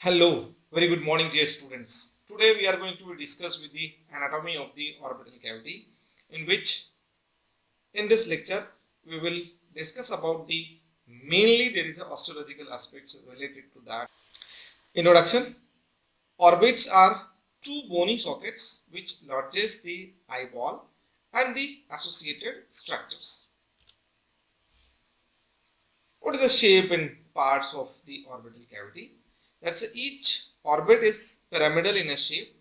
Hello, very good morning dear students. Today we are going to discuss with the anatomy of the orbital cavity, in which in this lecture we will discuss about the mainly there is a osteological aspects related to that. Introduction. Orbits are two bony sockets which lodges the eyeball and the associated structures. What is the shape and parts of the orbital cavity? That's each orbit is pyramidal in a shape.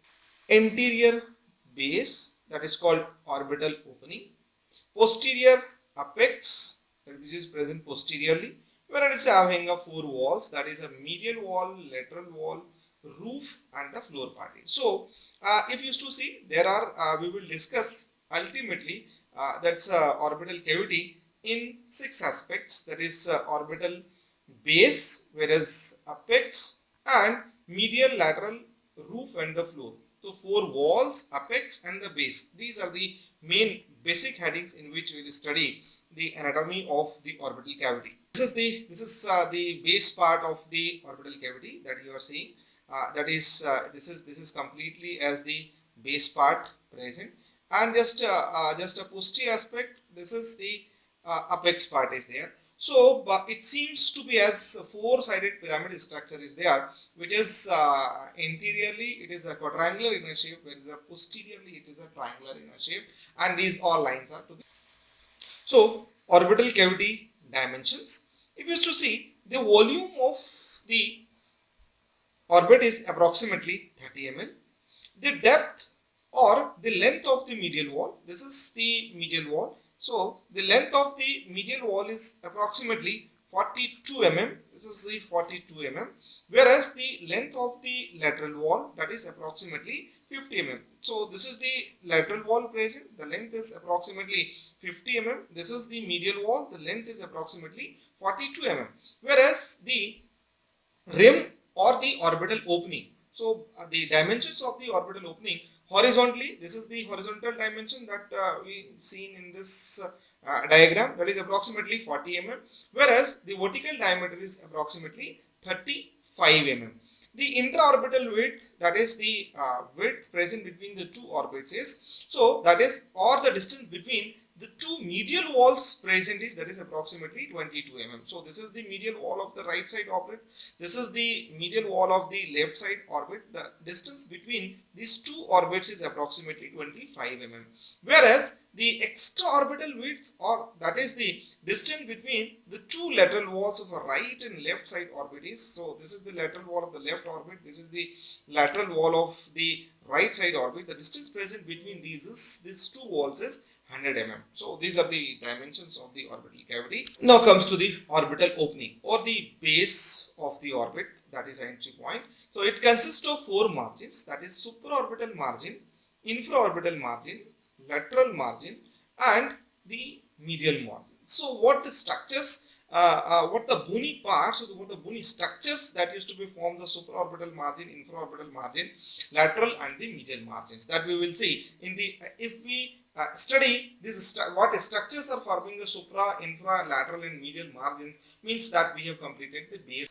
Anterior base, that is called orbital opening. Posterior apex, which is present posteriorly, where it is having a four walls, that is a medial wall, lateral wall, roof and the floor part. So if you used to see, there are we will discuss ultimately that's orbital cavity in six aspects, that is orbital base, whereas apex and medial, lateral, roof and the floor. So four walls, apex and the base. These are the main basic headings in which we will study the anatomy of the orbital cavity. This is the base part of the orbital cavity that you are seeing. That is this is completely as the base part present, and just a posterior aspect. This is the apex part is there. So it seems to be as four-sided pyramid structure is there, which is interiorly it is a quadrangular in a shape, whereas posteriorly it is a triangular in a shape, and these all lines are to be. So orbital cavity dimensions. If you used to see, the volume of the orbit is approximately 30 ml. The depth or the length of the medial wall, this is the medial wall. So the length of the medial wall is approximately 42 mm. This is the 42 mm. Whereas the length of the lateral wall, that is approximately 50 mm. So this is the lateral wall present. The length is approximately 50 mm. This is the medial wall. The length is approximately 42 mm. Whereas the rim or the orbital opening. So the dimensions of the orbital opening horizontally, this is the horizontal dimension that we seen in this diagram, that is approximately 40 mm, whereas the vertical diameter is approximately 35 mm. The intra-orbital width, that is the width present between the two orbits is, so that is, or the distance between the two medial walls present is, that is approximately 22 mm. So this is the medial wall of the right side orbit. This is the medial wall of the left side orbit. The distance between these two orbits is approximately 25 mm. Whereas the extra-orbital width, or that is the distance between the two lateral walls of a right and left side orbit is, so this is the lateral wall of the left orbit. This is the lateral wall of the right side orbit. The distance present between these two walls is 100 mm. So these are the dimensions of the orbital cavity. Now comes to the orbital opening or the base of the orbit, that is entry point. So it consists of four margins, that is supraorbital margin, infraorbital margin, lateral margin and the medial margin. So what the structures, what the bony parts, what the bony structures that used to be formed the supraorbital margin, infraorbital margin, lateral and the medial margins, that we will see in the, if we study this, what structures are forming the supra, infra, lateral and medial margins, means that we have completed the base.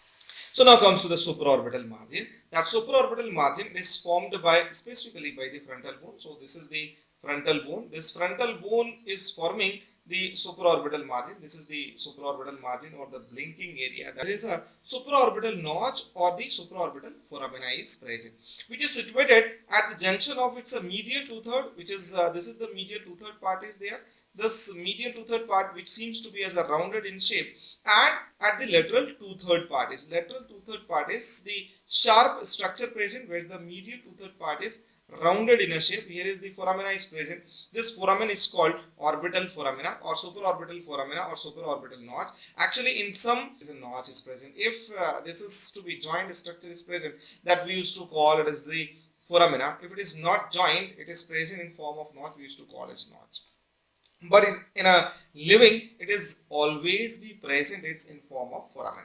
So now comes to the supraorbital margin. That supraorbital margin is formed by specifically by the frontal bone. So this is the frontal bone. This frontal bone is forming the supraorbital margin. This is the supraorbital margin or the blinking area. There is a supraorbital notch or the supraorbital foramen is present, which is situated at the junction of its medial two-third, which is this is the medial two-third part is there. This medial two-third part, which seems to be as a rounded in shape, and at the lateral two-third part is the sharp structure present, where the medial two-third part is rounded in a shape. Here is the foramina is present. This foramen is called orbital foramina or supraorbital foramina or supraorbital notch. Actually, in some a notch is present. If this is to be joined structure is present, that we used to call it as the foramina. If it is not joined, it is present in form of notch, we used to call as notch. But in a living, it is always be present, it's in form of foramen.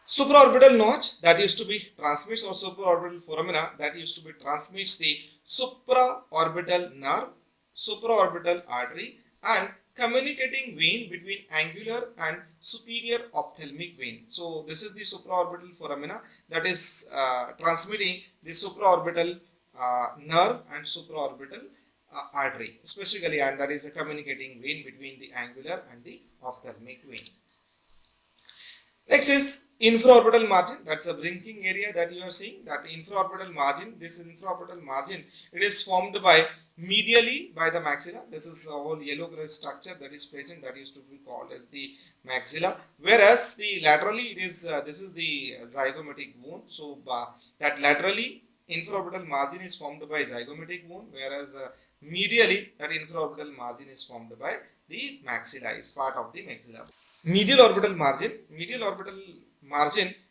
Supraorbital notch, that used to be transmits, or supraorbital foramina, that used to be transmits the supraorbital nerve, supraorbital artery and communicating vein between angular and superior ophthalmic vein. So this is the supraorbital foramina that is transmitting the supraorbital nerve and supraorbital artery specifically, and that is a communicating vein between the angular and the ophthalmic vein. Next is infraorbital margin. That's a blinking area that you are seeing. That infraorbital margin, this infraorbital margin, it is formed by medially by the maxilla. This is a whole yellow color structure that is present, that used to be called as the maxilla. Whereas the laterally, it is this is the zygomatic bone. So that laterally infraorbital margin is formed by zygomatic bone, whereas medially that infraorbital margin is formed by the maxilla, is part of the maxilla. Medial orbital margin,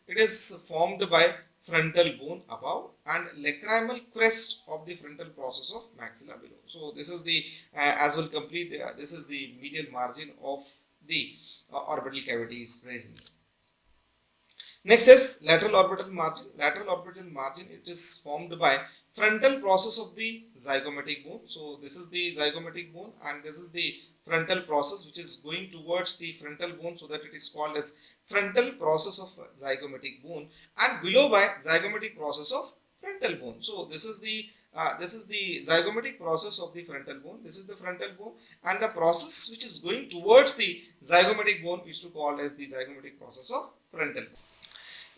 it is formed by frontal bone above and lacrimal crest of the frontal process of maxilla below. So this is the as well complete this is the medial margin of the orbital cavity is present. Next is lateral orbital margin. Lateral orbital margin, it is formed by frontal process of the zygomatic bone. So this is the zygomatic bone and this is the frontal process which is going towards the frontal bone, so that it is called as frontal process of zygomatic bone, and below by zygomatic process of frontal bone. So this is the zygomatic process of the frontal bone. This is the frontal bone, and the process which is going towards the zygomatic bone is to call as the zygomatic process of frontal bone.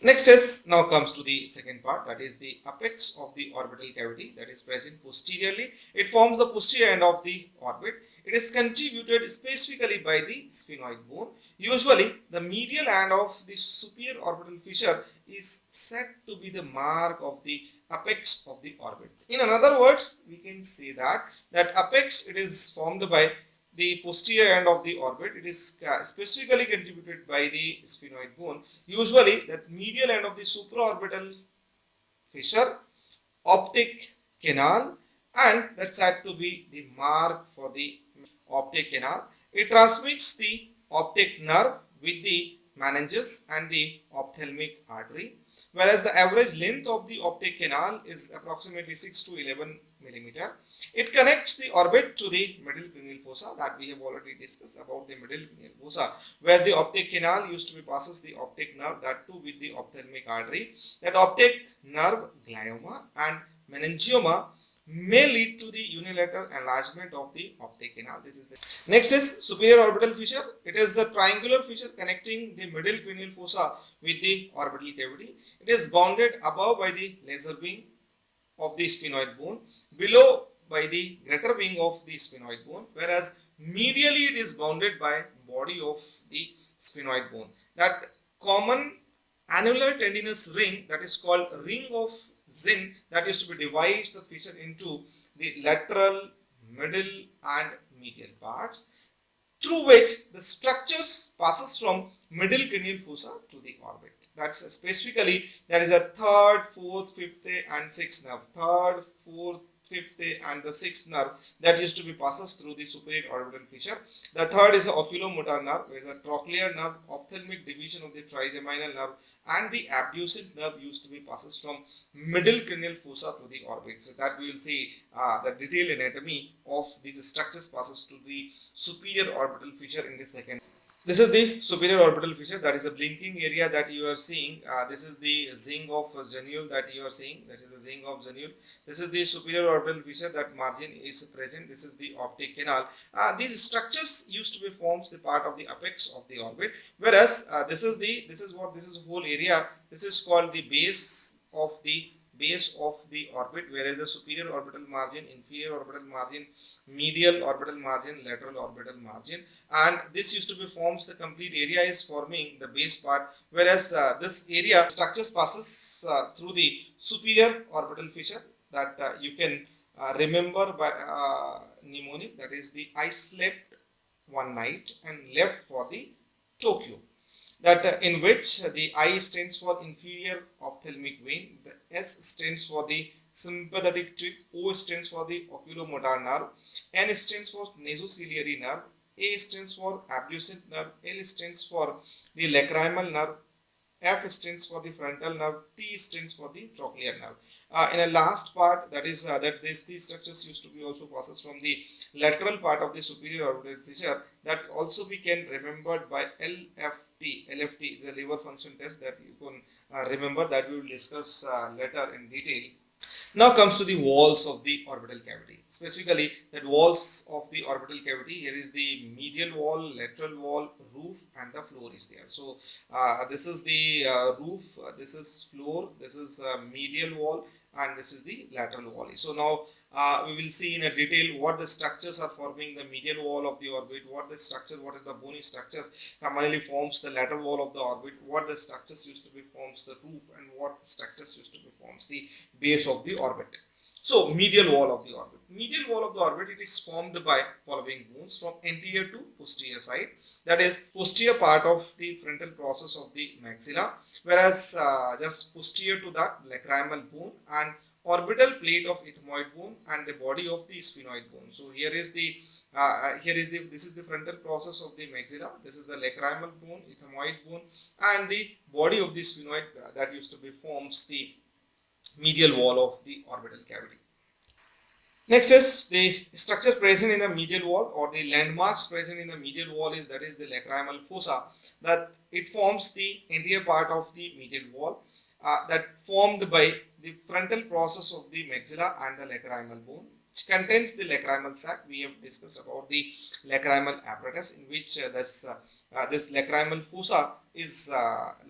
Next is, now comes to the second part, that is the apex of the orbital cavity that is present posteriorly. It forms the posterior end of the orbit. It is contributed specifically by the sphenoid bone. Usually the medial end of the superior orbital fissure is said to be the mark of the apex of the orbit. In other words, we can say that apex, it is formed by the posterior end of the orbit. It is specifically contributed by the sphenoid bone. Usually that medial end of the supraorbital fissure, optic canal, and that's said to be the mark for the optic canal. It transmits the optic nerve with the meninges and the ophthalmic artery, whereas the average length of the optic canal is approximately 6 to 11 millimeter. It connects the orbit to the middle cranial fossa, that we have already discussed about the middle cranial fossa, where the optic canal used to be passes the optic nerve, that too with the ophthalmic artery. That optic nerve glioma and meningioma may lead to the unilateral enlargement of the optic canal. This is the next is superior orbital fissure. It is a triangular fissure connecting the middle cranial fossa with the orbital cavity. It is bounded above by the lesser wing of the sphenoid bone, below by the greater wing of the sphenoid bone, whereas medially it is bounded by body of the sphenoid bone. That common annular tendinous ring, that is called ring of Zinn, that used to be divides the fissure into the lateral, middle and medial parts, through which the structures passes from middle cranial fossa to the orbit. That's specifically, that is a third, fourth, fifth and sixth nerve. Third, fourth, fifth and the sixth nerve that used to be passes through the superior orbital fissure. The third is the oculomotor nerve, which is a trochlear nerve, ophthalmic division of the trigeminal nerve, and the abducent nerve used to be passes from middle cranial fossa to the orbit. So that we will see the detailed anatomy of these structures passes to the superior orbital fissure in the second. This is the superior orbital fissure, that is a blinking area that you are seeing. This is the zinc of geniole that you are seeing, that is the zinc of geniole. This is the superior orbital fissure, that margin is present. This is the optic canal. These structures used to be forms the part of the apex of the orbit, whereas this is whole area. This is called the base of the orbit, whereas the superior orbital margin, inferior orbital margin, medial orbital margin, lateral orbital margin, and this used to be forms the complete area is forming the base part, whereas this area structures passes through the superior orbital fissure, that you can remember by mnemonic, that is the I slept one night and left for the Tokyo. That in which the I stands for inferior ophthalmic vein, the S stands for the sympathetic tube, O stands for the oculomotor nerve, N stands for nasociliary nerve, A stands for abducent nerve, L stands for the lacrimal nerve, F stands for the frontal nerve, T stands for the trochlear nerve. In a last part, that is that these structures used to be also passes from the lateral part of the superior orbital fissure, that also we can remembered by LFT. LFT is a liver function test that you can remember, that we will discuss later in detail. Now comes to the walls of the orbital cavity. Specifically, that walls of the orbital cavity, here is the medial wall, lateral wall, roof, and the floor is there. So this is the roof, this is floor, this is medial wall, and this is the lateral wall. So now we will see in a detail what the structures are forming the medial wall of the orbit, what the structure, what is the bony structures commonly forms the lateral wall of the orbit, what the structures used to be forms the roof, and what structures used to be forms the base of the orbit. So medial wall of the orbit. Medial wall of the orbit, it is formed by following bones from anterior to posterior side. That is posterior part of the frontal process of the maxilla, whereas just posterior to that lacrimal bone and orbital plate of ethmoid bone and the body of the sphenoid bone. So here is the this is the frontal process of the maxilla. This is the lacrimal bone, ethmoid bone, and the body of the sphenoid that used to be forms the medial wall of the orbital cavity. Next is the structure present in the medial wall, or the landmarks present in the medial wall is, that is the lacrimal fossa, that it forms the anterior part of the medial wall that formed by the frontal process of the maxilla and the lacrimal bone, which contains the lacrimal sac. We have discussed about the lacrimal apparatus, in which this lacrimal fossa is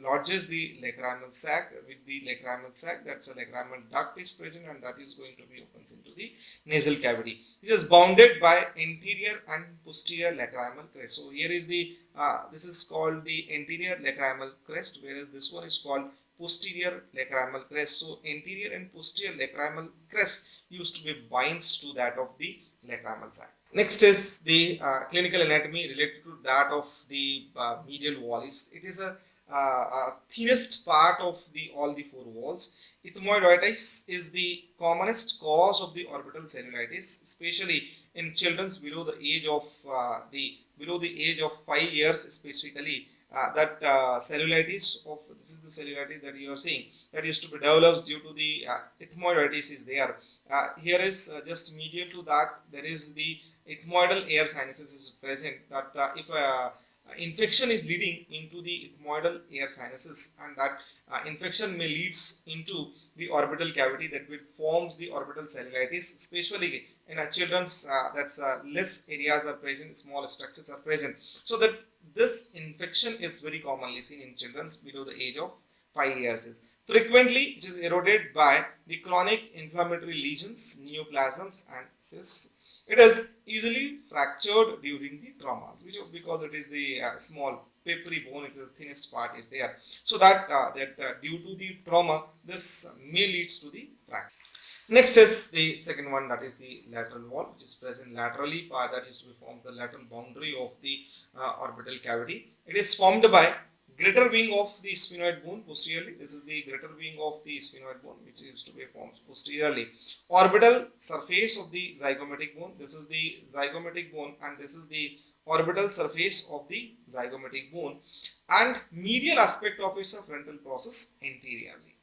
lodges the lacrimal sac. With the lacrimal sac, that's a lacrimal duct is present, and that is going to be opens into the nasal cavity, which is bounded by anterior and posterior lacrimal crest. So here is the this is called the anterior lacrimal crest, whereas this one is called posterior lacrimal crest. So anterior and posterior lacrimal crest used to be binds to that of the lacrimal sac. Next is the clinical anatomy related to that of the medial wall. It is a thinnest part of the all the four walls. Ethmoiditis is the commonest cause of the orbital cellulitis, especially in children below the age of 5 years. Specifically, that cellulitis of this is the cellulitis that you are seeing, that used to be developed due to the ethmoiditis is there. Here is just medial to that, there is the ethmoidal air sinuses is present, that if infection is leading into the ethmoidal air sinuses, and that infection may leads into the orbital cavity, that will forms the orbital cellulitis, especially in children's that's less areas are present, small structures are present. So that this infection is very commonly seen in children below the age of 5 years. Is frequently it is eroded by the chronic inflammatory lesions, neoplasms, and cysts. It is easily fractured during the traumas, which because it is the small papery bone, it is the thinnest part is there. So that due to the trauma, this may leads to the fracture. Next is the second one, that is the lateral wall, which is present laterally, that used to be formed the lateral boundary of the orbital cavity. It is formed by greater wing of the sphenoid bone posteriorly. This is the greater wing of the sphenoid bone, which used to be formed posteriorly. Orbital surface of the zygomatic bone. This is the zygomatic bone, and this is the orbital surface of the zygomatic bone, and medial aspect of its frontal process anteriorly.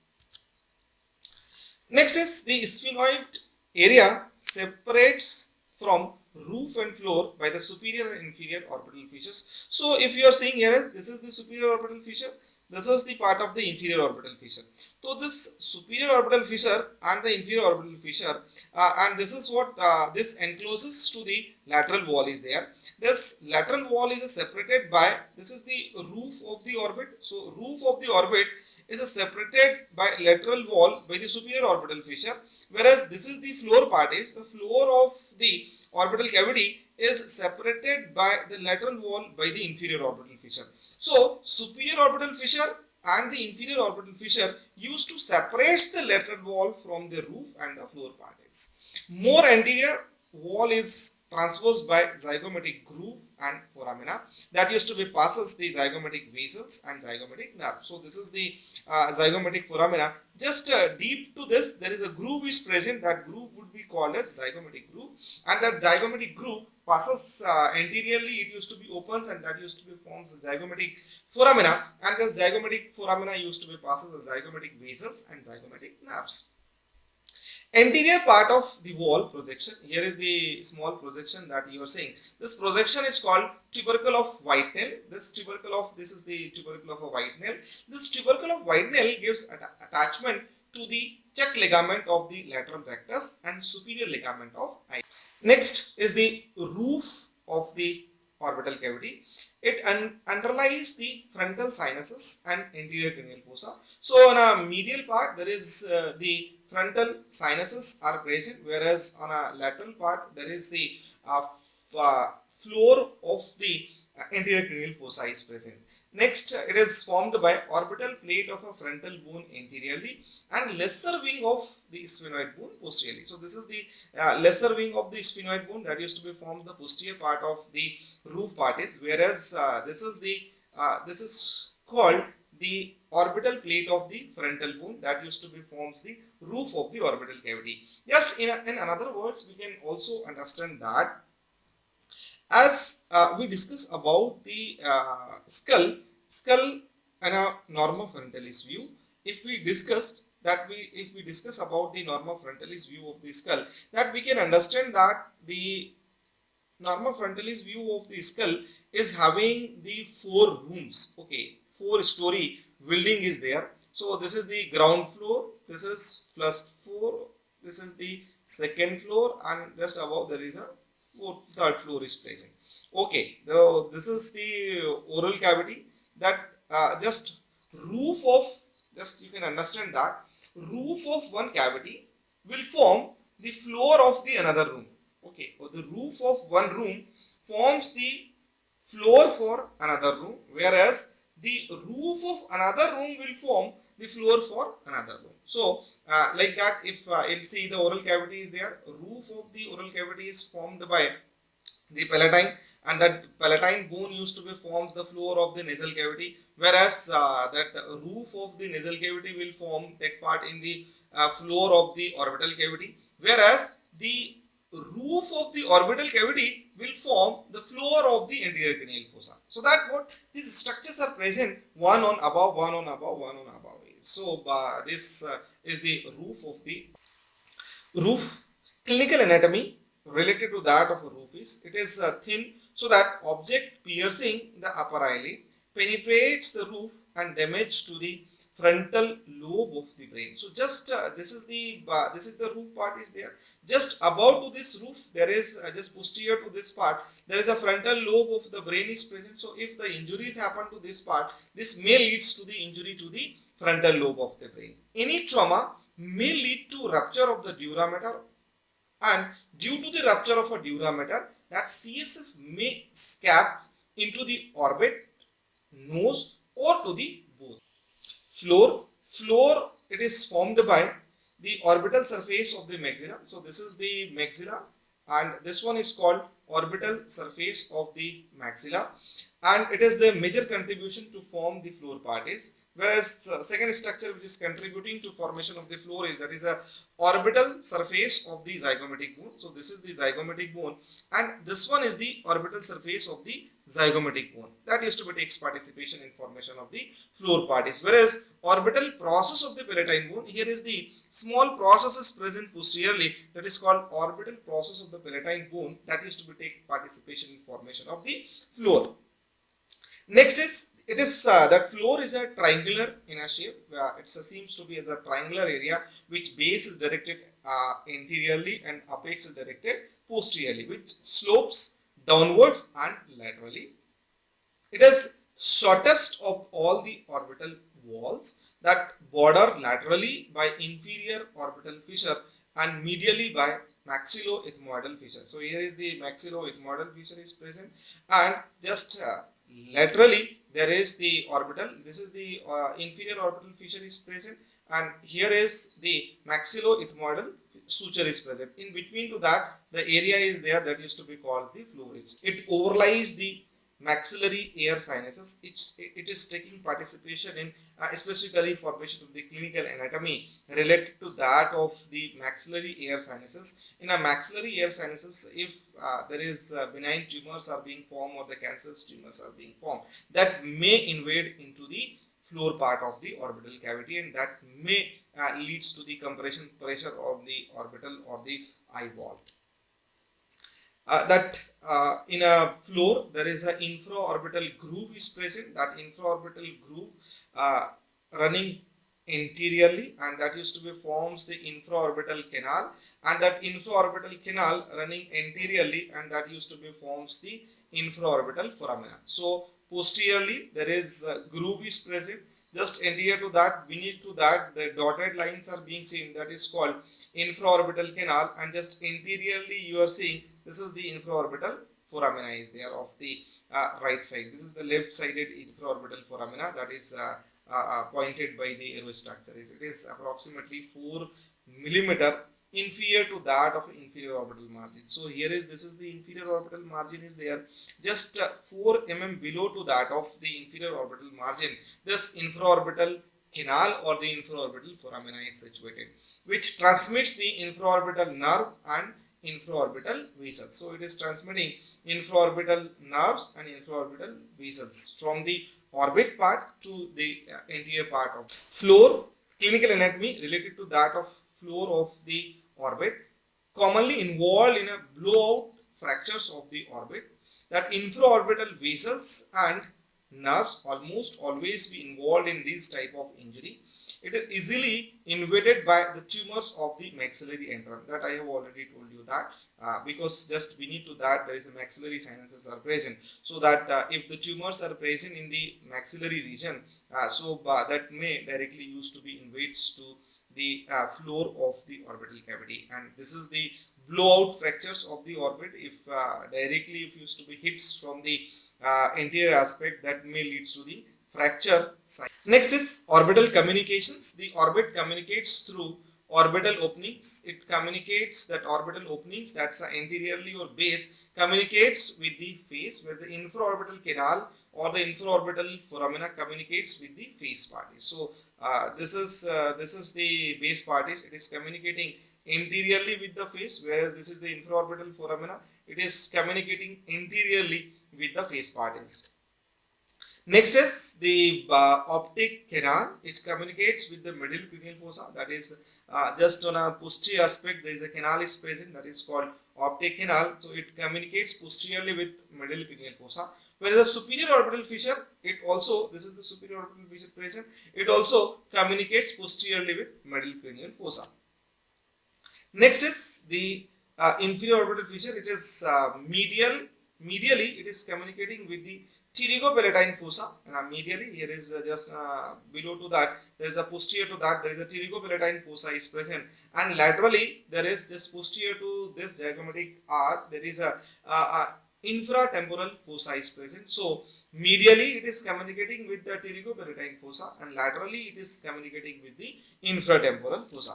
Next is the sphenoid area separates from roof and floor by the superior and inferior orbital fissures. So if you are seeing here, this is the superior orbital fissure, this is the part of the inferior orbital fissure. So this superior orbital fissure and the inferior orbital fissure, and this is what this encloses to the lateral wall is there. This lateral wall is separated by, this is the roof of the orbit. So roof of the orbit is separated by lateral wall by the superior orbital fissure, whereas this is the floor part, is the floor of the orbital cavity is separated by the lateral wall by the inferior orbital fissure. So superior orbital fissure and the inferior orbital fissure used to separate the lateral wall from the roof and the floor part is. More anterior wall is transversed by zygomatic groove and foramina that used to be passes the zygomatic vessels and zygomatic nerve. So this is the zygomatic foramina. Just deep to this, there is a groove is present. That groove would be called as zygomatic groove, and that zygomatic groove passes anteriorly, it used to be opens, and that used to be forms zygomatic foramina, and the zygomatic foramina used to be passes as zygomatic vessels and zygomatic nerves. Anterior part of the wall projection, here is the small projection that you are seeing. This projection is called tubercle of White-Nail. This is the tubercle of a White-Nail. This tubercle of White-Nail gives attachment to the check ligament of the lateral rectus and superior ligament of eye. Next is the roof of the orbital cavity. It underlies the frontal sinuses and anterior cranial fossa. So on a medial part, there is the frontal sinuses are present, whereas on a lateral part there is the floor of the anterior cranial fossa is present. Next, it is formed by orbital plate of a frontal bone anteriorly and lesser wing of the sphenoid bone posteriorly. So this is the lesser wing of the sphenoid bone that used to be formed the posterior part of the roof part is, whereas this is called the orbital plate of the frontal bone that used to be forms the roof of the orbital cavity. Just in other words, we can also understand that as we discuss about the skull and a norma frontalis view, if we discuss about the norma frontalis view of the skull, that we can understand that the norma frontalis view of the skull is having the 4 rooms. Okay, 4-story building is there. So this is the ground floor, this is first floor, this is the second floor, and just above there is a third floor is present. Okay, this is the oral cavity. That just you can understand that roof of one cavity will form the floor of the another room. Okay, or the roof of one room forms the floor for another room, whereas the roof of another room will form the floor for another room. So like that, if you'll see the oral cavity is there, roof of the oral cavity is formed by the palatine, and that palatine bone used to be forms the floor of the nasal cavity, whereas that roof of the nasal cavity will take part in the floor of the orbital cavity, whereas the roof of the orbital cavity will form the floor of the anterior cranial fossa. So that what these structures are present, one on above, one on above, one on above. So this is the roof of the roof. Clinical anatomy related to that of a roof is, it is thin, so that object piercing the upper eyelid penetrates the roof and damage to the frontal lobe of the brain. So just this is the roof part is there. Just above to this roof there is just posterior to this part there is a frontal lobe of the brain is present. So if the injuries happen to this part, this may leads to the injury to the frontal lobe of the brain. Any trauma may lead to rupture of the dura mater, and due to the rupture of a dura mater, that CSF may escape into the orbit, nose, or to the both. Floor, it is formed by the orbital surface of the maxilla. So this is the maxilla, and this one is called orbital surface of the maxilla, and it is the major contribution to form the floor part is. Whereas second structure which is contributing to formation of the floor is, that is a orbital surface of the zygomatic bone. So this is the zygomatic bone, and this one is the orbital surface of the zygomatic bone that used to be takes participation in formation of the floor part is. Whereas orbital process of the palatine bone, here is the small process is present posteriorly, that is called orbital process of the palatine bone that used to be take participation in formation of the floor. Next is, it is that floor is a triangular in a shape. It seems to be as a triangular area which base is directed anteriorly and apex is directed posteriorly, which slopes downwards and laterally. It is shortest of all the orbital walls that border laterally by inferior orbital fissure and medially by maxilloethmoidal fissure. So here is the maxilloethmoidal fissure is present, and just laterally there is the orbital, this is the inferior orbital fissure is present, and here is the maxilloethmoidal suture is present. In between to that the area is there that used to be called the floor ridge. It overlies the maxillary air sinuses. It is taking participation in specifically formation of the clinical anatomy related to that of the maxillary air sinuses. In a maxillary air sinuses, if there is benign tumors are being formed or the cancerous tumors are being formed, that may invade into the floor part of the orbital cavity, and that may leads to the compression pressure of the orbital or the eye wall. That in a floor there is an infra-orbital groove is present. That infra-orbital groove running anteriorly, and that used to be forms the infra-orbital canal, and that infra-orbital canal running anteriorly, and that used to be forms the infra-orbital foramina. So posteriorly there is groove is present. Just anterior to that, beneath to that, the dotted lines are being seen, that is called infra-orbital canal, and just anteriorly you are seeing this is the infra-orbital foramina is there of the right side. This is the left-sided infra-orbital foramina that is pointed by the aerostructure. It is approximately 4 millimeter inferior to that of inferior orbital margin. So here is this is the inferior orbital margin is there, just 4 mm below to that of the inferior orbital margin. This infra-orbital canal or the infra-orbital foramina is situated, which transmits the infra-orbital nerve and infra-orbital vessels. So it is transmitting infra-orbital nerves and infra-orbital vessels from the orbit part to the anterior part of floor. Clinical anatomy related to that of floor of the orbit, commonly involved in a blowout fractures of the orbit. That infra-orbital vessels and nerves almost always be involved in this type of injury. It is easily invaded by the tumors of the maxillary entrance. That I have already told you that because just beneath to that there is a maxillary sinuses are present. So that if the tumors are present in the maxillary region, that may directly used to be invades to the floor of the orbital cavity, and this is the blowout fractures of the orbit. If directly if used to be hits from the anterior aspect, that may leads to the fracture site. Next is orbital communications. The orbit communicates through orbital openings. It communicates that orbital openings, that's anteriorly or base, communicates with the face, where the infra-orbital canal or the infra-orbital foramina communicates with the face parties. So this is the base parties. It is communicating anteriorly with the face, whereas this is the infra-orbital foramina. It is communicating anteriorly with the face parties. Next is the optic canal, which communicates with the medial cranial fossa. That is just on a posterior aspect, there is a canal is present, that is called optic canal. So it communicates posteriorly with medial cranial fossa. Whereas the superior orbital fissure, it also, this is the superior orbital fissure present, it also communicates posteriorly with medial cranial fossa. Next is the inferior orbital fissure. It is medially, it is communicating with the pterygopalatine fossa. And medially, here is just below to that, there is a posterior to that, there is a pterygopalatine fossa is present, and laterally there is just posterior to this diaphragmatic arch, there is a infratemporal fossa is present. So medially it is communicating with the pterygopalatine fossa, and laterally it is communicating with the infratemporal fossa.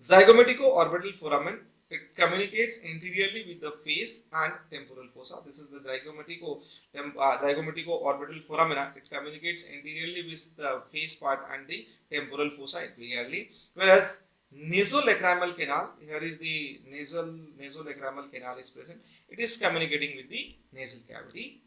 Zygomatico-orbital foramen, it communicates anteriorly with the face and temporal fossa. This is the zygomatico-orbital foramina. It communicates anteriorly with the face part and the temporal fossa anteriorly. Whereas nasolacrimal canal, here is the nasolacrimal canal is present. It is communicating with the nasal cavity.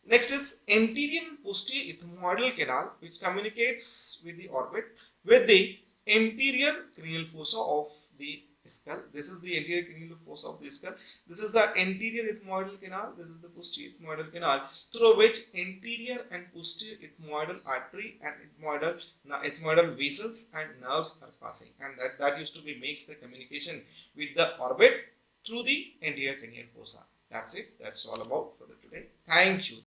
Next is anterior and posterior ethmoidal canal, which communicates with the orbit with the anterior cranial fossa of the skull. This is the anterior cranial fossa of the skull. This is the anterior ethmoidal canal. This is the posterior ethmoidal canal, through which anterior and posterior ethmoidal artery and ethmoidal vessels and nerves are passing, and that used to be makes the communication with the orbit through the anterior cranial fossa. That's it. That's all about for the today. Thank you.